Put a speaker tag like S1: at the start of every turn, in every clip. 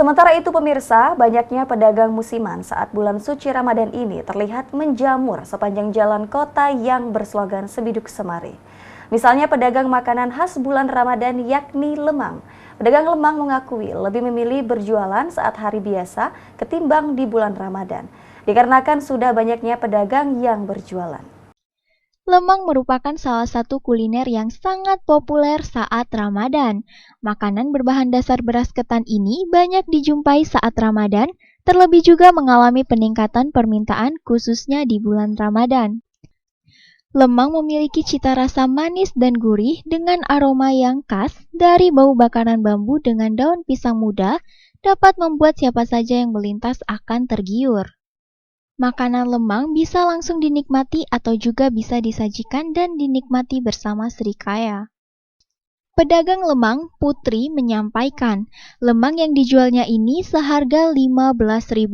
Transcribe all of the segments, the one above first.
S1: Sementara itu pemirsa, banyaknya pedagang musiman saat bulan suci Ramadan ini terlihat menjamur sepanjang jalan kota yang berslogan Sebiduk Semari. Misalnya pedagang makanan khas bulan Ramadan yakni lemang. Pedagang lemang mengakui lebih memilih berjualan saat hari biasa ketimbang di bulan Ramadan, dikarenakan sudah banyaknya pedagang yang berjualan.
S2: Lemang merupakan salah satu kuliner yang sangat populer saat Ramadan. Makanan berbahan dasar beras ketan ini banyak dijumpai saat Ramadan, terlebih juga mengalami peningkatan permintaan khususnya di bulan Ramadan. Lemang memiliki cita rasa manis dan gurih dengan aroma yang khas dari bau bakaran bambu dengan daun pisang muda dapat membuat siapa saja yang melintas akan tergiur. Makanan lemang bisa langsung dinikmati atau juga bisa disajikan dan dinikmati bersama serikaya. Pedagang lemang, Putri, menyampaikan, lemang yang dijualnya ini seharga Rp15.000.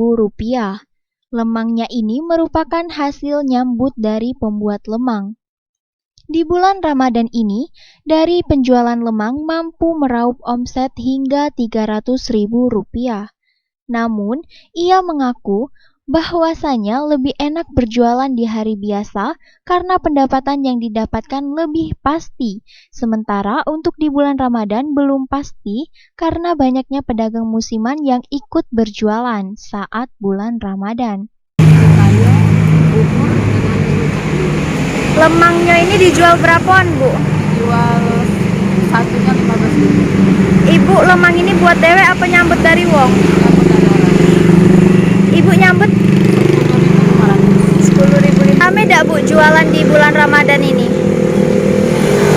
S2: Lemangnya ini merupakan hasil nyambut dari pembuat lemang. Di bulan Ramadan ini, dari penjualan lemang mampu meraup omset hingga Rp300.000. Namun, ia mengaku bahwasanya lebih enak berjualan di hari biasa karena pendapatan yang didapatkan lebih pasti. Sementara untuk di bulan Ramadan belum pasti karena banyaknya pedagang musiman yang ikut berjualan saat bulan Ramadan.
S3: Lemangnya ini dijual berapaan, Bu?
S4: Jual satunya 15.000.
S3: Ibu lemang ini buat dewe apa nyambut dari wong?
S4: Nyambut dari orang.
S3: Ibu nyambut
S4: 10.500.
S3: 10.000. Rame dak, Bu, jualan di bulan Ramadan ini?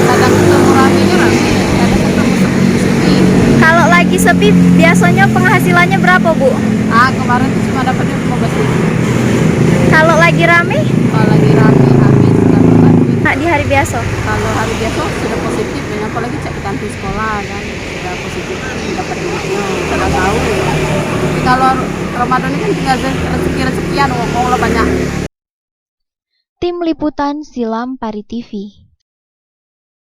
S4: Kadang ketemu ramenya rame, kadang ketemu sepi.
S3: Kalau lagi sepi, biasanya penghasilannya berapa, Bu?
S4: Kemarin tuh cuma dapatnya 15.000.
S3: Kalau lagi rame,
S4: Kalau lagi rame habis dapat duit.
S3: di hari biasa?
S4: Kalau hari biasa sudah positif, dan apalagi cek di kantin sekolah kan sudah positif dapat duitnya. Sudah tahu. Tapi kalau Ramadan ini kan tinggal rezeki-rezekian, mau lah banyak.
S2: Tim Liputan Silam Pari TV.